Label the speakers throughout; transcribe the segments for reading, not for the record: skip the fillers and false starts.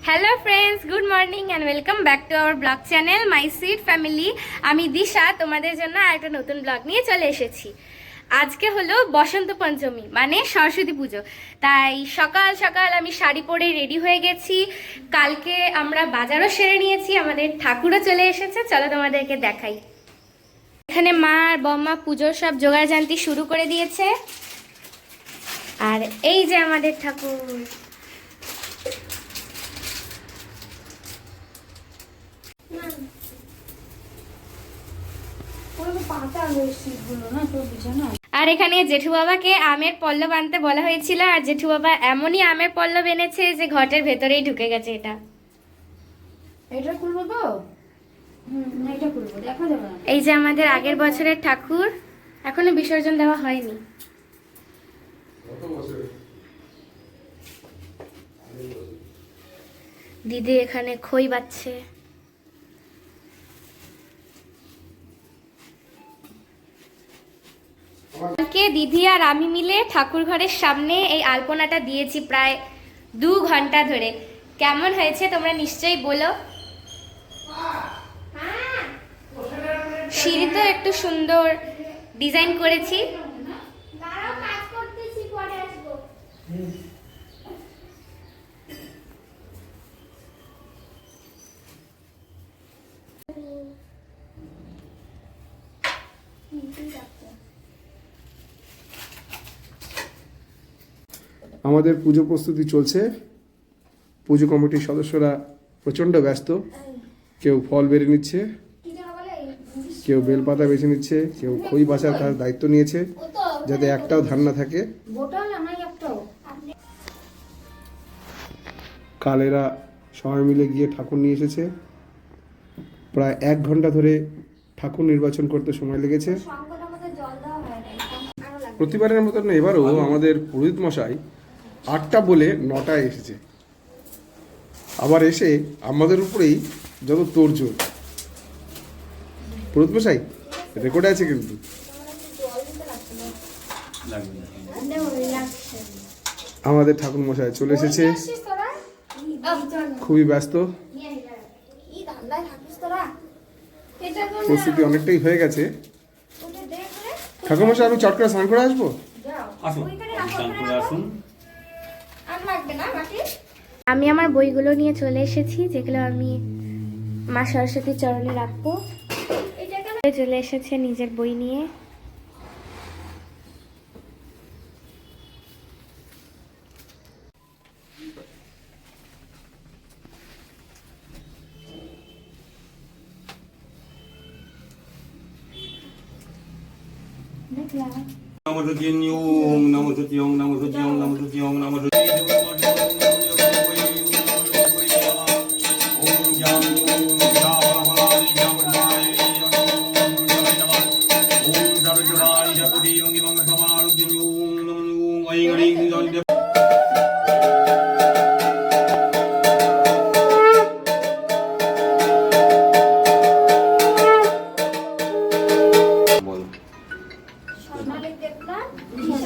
Speaker 1: Hello friends, good morning and welcome back to our blog channel my sweet family. আমি দিশা তোমাদের জন্য একটা নতুন ব্লগ নিয়ে চলে এসেছি। আজকে হলো বসন্ত পঞ্চমী মানে সরস্বতী পুজো, তাই সকাল সকাল আমি শাড়ি পরে রেডি হয়ে গেছি। কালকে আমরা বাজারও সেরে নিয়েছি, আমাদের ঠাকুরও চলে এসেছে, চলো তোমাদেরকে দেখাই। এখানে মা আর বম্মা পুজোর সব জোগাড়জান্তি শুরু করে দিয়েছে। আর এই যে আমাদের ঠাকুর। আর এখানে জেঠু বাবাকে আমের পল্লব আনতে বলা হয়েছিল, আর জেঠু বাবা এমনই আমের পল্লব এনেছে যে ঘটের ভেতরেই ঢুকে গেছে।
Speaker 2: এটা খুলবো তো, এটা খুলবো, দেখা যাবে না।
Speaker 1: এই যে আমাদের আগের বছরের ঠাকুর, এখনো বিসর্জন দেওয়া হয়নি। দিদি এখানে খই বাচ্ছে। কালকে দিদি আর আমি মিলে ঠাকুর ঘরের সামনে এই আলপনাটা দিয়েছি প্রায় 2 ঘন্টা ধরে। কেমন হয়েছে তোমরা নিশ্চয়ই বলো। সিঁড়ি তো একটু সুন্দর ডিজাইন করেছি।
Speaker 3: আমাদের পুজো প্রস্তুতি চলছে। পুজো কমিটির সদস্যরা প্রচণ্ড ব্যস্ত। কেউ ফল বেড়ে নিচ্ছে, কেউ বেলপাতা বেছে নিচ্ছে, কেউ খই বাছার তার দায়িত্ব নিয়েছে যাতে একটাও ধান না থাকে। কাল এরা সবাই মিলে গিয়ে ঠাকুর নিয়ে এসেছে। প্রায় 1 ঘন্টা ধরে ঠাকুর নির্বাচন করতে সময় লেগেছে। প্রতিবারের মতন এবারও আমাদের পুরোহিত মশাই 8টা বলে 9টায় এসেছে। আবার এসে আমাদের উপরেই যত তোড়জোড়। পুরোহিত মশাই রেকর্ডে আছে কিন্তু। আমাদের ঠাকুর মশাই চলে এসেছে, খুবই ব্যস্ত। প্রস্তুতি অনেকটাই হয়ে গেছে। ঠাকুর মশাই আমি চট করে স্নান করে আসবো।
Speaker 1: আমি আমার বইগুলো নিয়ে চলে এসেছি, যেগুলো আমি মা সরস্বতীর চরণে রাখবো। চলে এসেছে নিজের বই নিয়ে।
Speaker 4: নমো সত্যং নমো সত্যং নমো সত্যং নমো সত্যং নমো সত্যং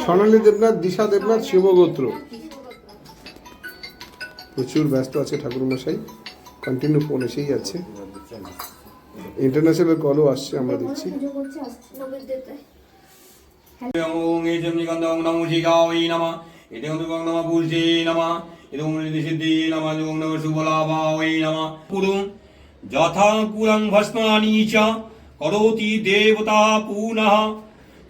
Speaker 3: সোনালী দেবনাথ, দিশা দেবনাথ, শিবগোত্র। প্রচুর ব্যস্ত আছে ঠাকুর মশাই, কন্টিনিউ ফোন এসেই যাচ্ছে। ইন্টারন্যাশনাল কলও আসছে, আমরা দেখছি।
Speaker 4: ওং এজম নিগন্ধং নমো জিগাওই নমঃ এদেং দুগং নমঃ পুরুষে নমঃ এদেং সিদ্ধি নমঃ দুগং নমঃ শুভলাভায় নমঃ পুরুং যথা পুরং ভস্মানি চ করোতি দেবতা পুনঃ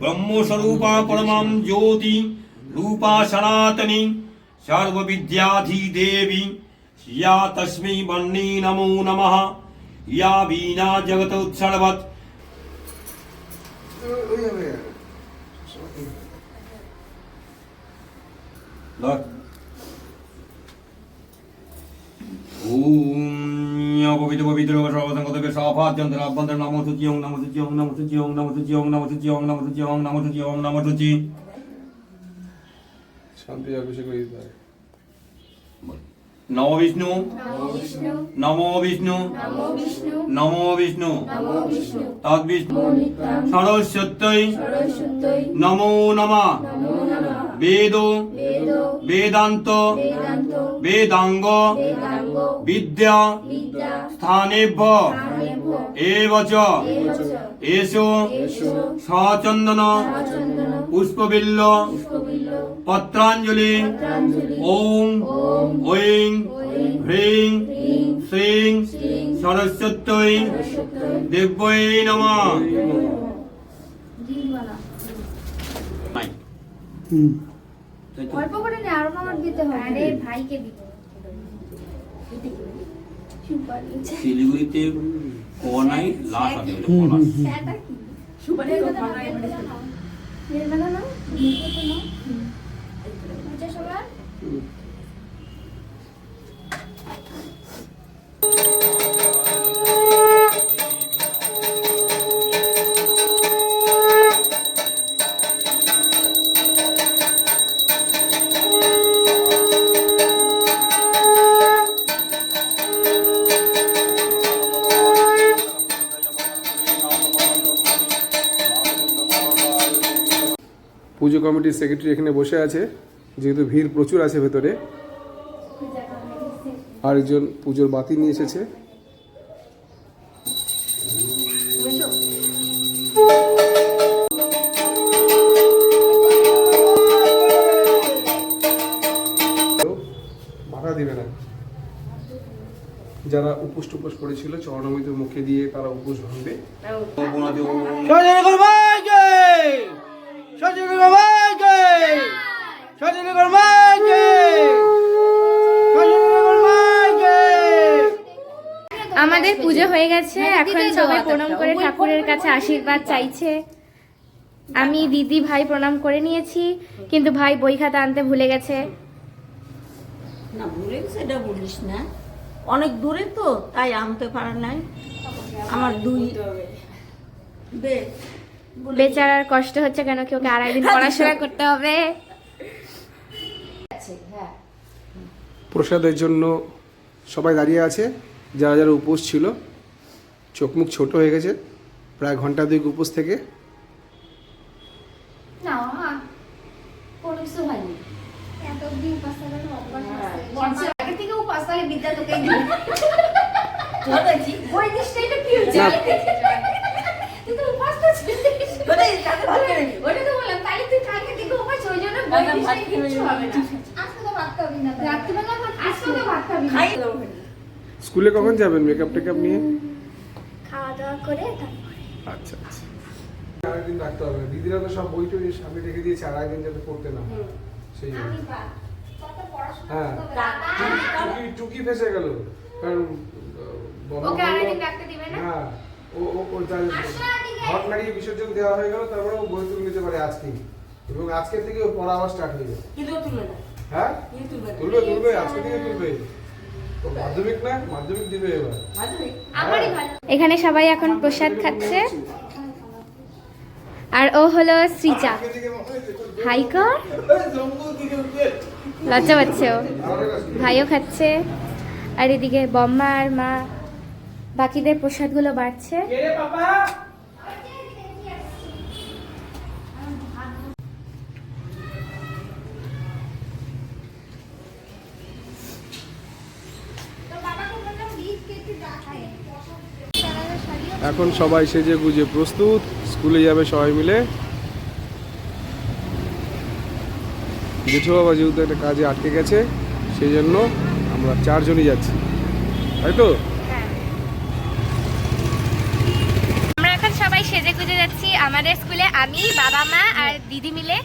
Speaker 4: ব্রহ্মস্বরূপা পরমাং জ্যোতি রূপা সনাতনী সর্ববিদ্যাধি দেবী ইয়া তস্मै বন্যে নমো নমঃ ইয়া বীণা জগত উৎসর্বৎ। ওম পবিত্র পবিত্র সর্বসংগতকে সাফাদ্যন্তর আভ্যন্তর নমো সূচিং নমো সূচিং নমো সূচিং নমো সূচিং নমো সূচিং নমো সূচিং নমো সূচিং নমো সূচি।
Speaker 3: শান্তি অভিষেক করে দিতে হয়।
Speaker 4: নমো বিষ্ণু নমো বিষ্ণু নমো বিষ্ণু তদ্বিষ্ণু সরস্বত্যৈ নমো নমঃ। বেদ বেদান্ত বেদাঙ্গ বিদ্যা স্থানেভ্য এবচ এসো সচন্দন পুষ্পবিল্ল পত্রাঞ্জলি ওম ঐং হ্রিং শ্রীং সরস্বত্যৈ দেব্যৈ নমঃ।
Speaker 2: অল্প করে নে, আরো আমার দিতে হবে।
Speaker 1: আরে ভাইকে দিব।
Speaker 4: শিলিগুড়িতে কনাই লাশ আছে, ওটা পলাশ।
Speaker 3: পুজো কমিটির সেক্রেটারি এখানে বসে আছে, যেহেতু ভিড় প্রচুর আছে ভেতরে। আরেকজন পুজোর বাতি নিয়ে এসেছে। বাধা দিবে না। যারা উপোস টুপোস করেছিল চরণমিত মুখে দিয়ে তারা উপোস ভাঙবে।
Speaker 1: আমাদের পুজো হয়ে গেছে, এখন সবাই প্রণাম করে ঠাকুরের কাছে আশীর্বাদ চাইছে। আমি দিদি ভাই প্রণাম করে নিয়েছি, কিন্তু ভাই বই খাতা আনতে ভুলে গেছে।
Speaker 5: না ভুলে গেছে এটা বলিস না, অনেক দূরে তো তাই আনতে পারে নাই। আমার দুই দে
Speaker 1: বেচারার কষ্ট হচ্ছে কেন, কি ওকে আড়াই দিন পড়াশোনা করতে হবে।
Speaker 3: প্রসাদের জন্য সবাই দাঁড়িয়ে আছে। যারা যারা উপোস ছিল, চোখ মুখ ছোট হয়ে গেছে প্রায় ঘন্টা দুই উপোস থেকে।
Speaker 2: না মা, কোনো কিছু হয়নি। এত অবধি উপাস থাকার অভ্যাস আছে। আগে থেকে উপাস থাকে, বিদ্যা তোকে দিই। ওই জিনিসটাই তো কি হচ্ছে? তুই তো উপাস তো ছিলিস। ওটা তো বললাম, তাহলে তুই কালকে থেকে উপাস, ওই জন্য বই জিনিসটাই কিচ্ছু হবে না। আজকে তো ভাত খাবি না। রাত্রিবেলা আজকে তো ভাত খাবি না।
Speaker 3: স্কুলে কখন যাবেন মেকআপ টেকআপ নিয়ে?
Speaker 1: খাওয়া দাওয়া করে
Speaker 3: আচ্ছা আচ্ছা, আরেকদিন রাখতে হবে। দিদিরা তো সব বই টই সামনে রেখে দিয়েছে, আর একদিন যাতে পড়তে না হয় সেই জন্য। হ্যাঁ, টুকি ফেসে গেল, কারণ
Speaker 1: ওকে আড়াই দিন রাখতে দিবে না।
Speaker 3: হ্যাঁ, ও তার ঘট নাড়িয়ে বিসর্জন দেওয়া হয়ে গেল, তারপরে ও বই তুলে নিতে পারে আজকে, এবং আজকে থেকে ও পড়া আবার স্টার্ট হয়ে যাবে।
Speaker 5: কিন্তু তুলবে না,
Speaker 3: হ্যাঁ
Speaker 5: তুলবে
Speaker 3: তুলবে, আজকে থেকে তুলবে। তো মাধ্যমিক না, মাধ্যমিক দিবে এবার।
Speaker 1: এখানে সবাই এখন প্রসাদ খাচ্ছে, আর ও হলো শ্রীচা। হাই কর, লজ্জা পাচ্ছে ও। ভাইও খাচ্ছে, আর এদিকে বম্মা আর মা বাকিদের প্রসাদগুলো বাড়ছে।
Speaker 3: এখন সবাই সেজে গুজে প্রস্তুত, স্কুলে যাবে সবাই মিলে। জেঠু বাবা যেহেতু একটা কাজে আটকে গেছে, সেই জন্য আমরা চারজনই যাচ্ছি, তাই তো?
Speaker 1: আমরা এখন সবাই সেজে গুজে যাচ্ছি আমাদের স্কুলে, আমি, বাবা, মা আর দিদি মিলে।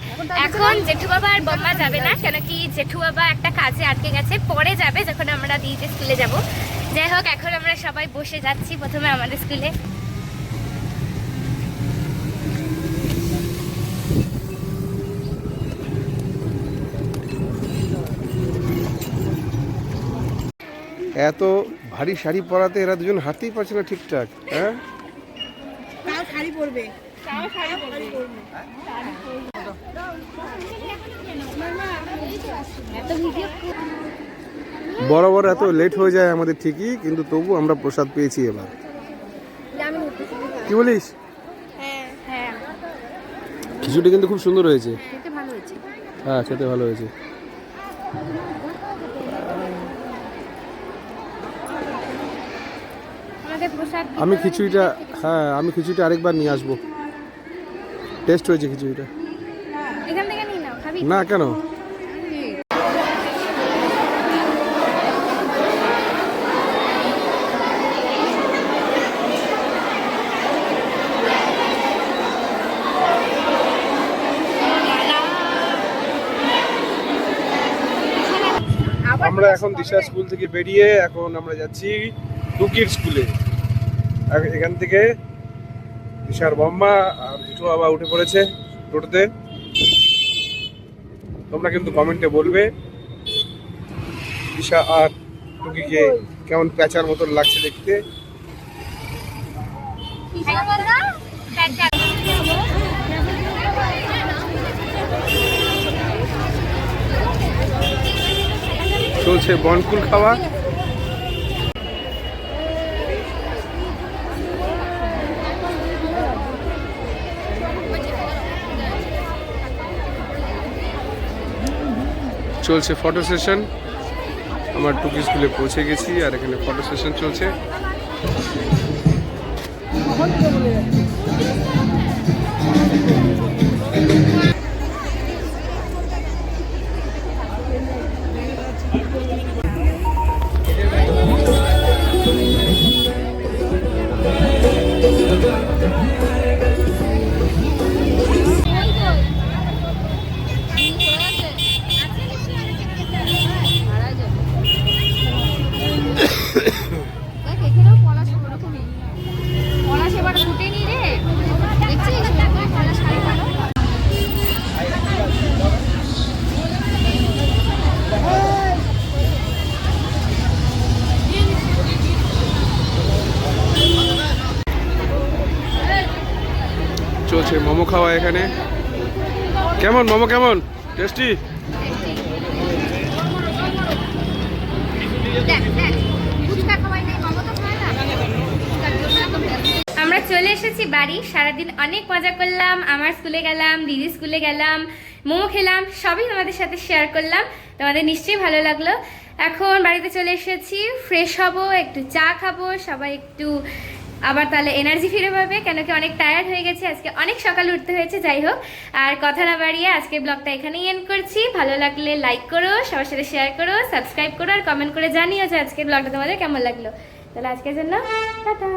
Speaker 1: এখন জেঠু বাবা আর বম্মা যাবে না, কেন কি জেঠু বাবা একটা কাজে আটকে গেছে, পরে যাবে যখন আমরা দিদিদের স্কুলে যাব। যাই হোক, এখন আমরা সবাই বসে যাচ্ছি প্রথমে আমাদের স্কুলে।
Speaker 3: এত ভারী শাড়ি পরাতে এরা দুজন হাঁটতেই পারছে না ঠিকঠাক। হ্যাঁ, বরাবর এত লেট হয়ে যায় আমাদের ঠিকই, কিন্তু তবু আমরা প্রসাদ পেয়েছি এবার। কি বলিস? খিচুড়ি কিন্তু খুব সুন্দর হয়েছে। হ্যাঁ খেতে ভালো হয়েছে।
Speaker 1: আমাদের প্রসাদ
Speaker 3: আমি খিচুড়িটা, হ্যাঁ আমি খিচুড়িটা আরেকবার নিয়ে আসবো। টেস্ট হয়েছে খিচুড়িটা।
Speaker 1: এখান থেকে নিয়ে নাও, খাবি?
Speaker 3: না কেন, আমরা এখন দিশা স্কুল থেকে বেরিয়ে এখন আমরা যাচ্ছি টুকির স্কুলে। এখান থেকে দিশার বম্মা আর জিঠু বাবা উঠে পড়েছে টোটোতে। তোমরা কিন্তু কমেন্টে বলবে দিশা আর টুকিকে কেমন প্যাচার মতন লাগছে দেখতে। চলছে বনকুল খাওয়া। চলছে ফটো সেশন। আমার টুকি স্কুলে পৌঁছে গেছি আর এখানে ফটো সেশন চলছে। চলছে মোমো খাওয়া এখানে। কেমন মোমো, কেমন টেস্টি?
Speaker 1: আমরা চলে এসেছি বাড়ি। সারাদিন অনেক মজা করলাম, আমার স্কুলে গেলাম, দিদি স্কুলে গেলাম, মোমো খেলাম, সবই তোমাদের সাথে শেয়ার করলাম। তোমাদের নিশ্চয়ই ভালো লাগলো। এখন বাড়িতে চলে এসেছি, ফ্রেশ হব, একটু চা খাবো, সবাই একটু আবার তাহলে এনার্জি ফিরে পাবে, কেন কি অনেক টায়ার্ড হয়ে গেছে, আজকে অনেক সকালে উঠতে হয়েছে। যাই হোক, আর কথা না বাড়িয়ে আজকে ব্লগটা এখানেই এন্ড করছি। ভালো লাগলে লাইক করো, সবার সাথে শেয়ার করো, সাবস্ক্রাইব করো আর কমেন্ট করে জানিও যে আজকের ব্লগটা তোমাদের কেমন লাগলো। তাহলে আজকের জন্য টাটা।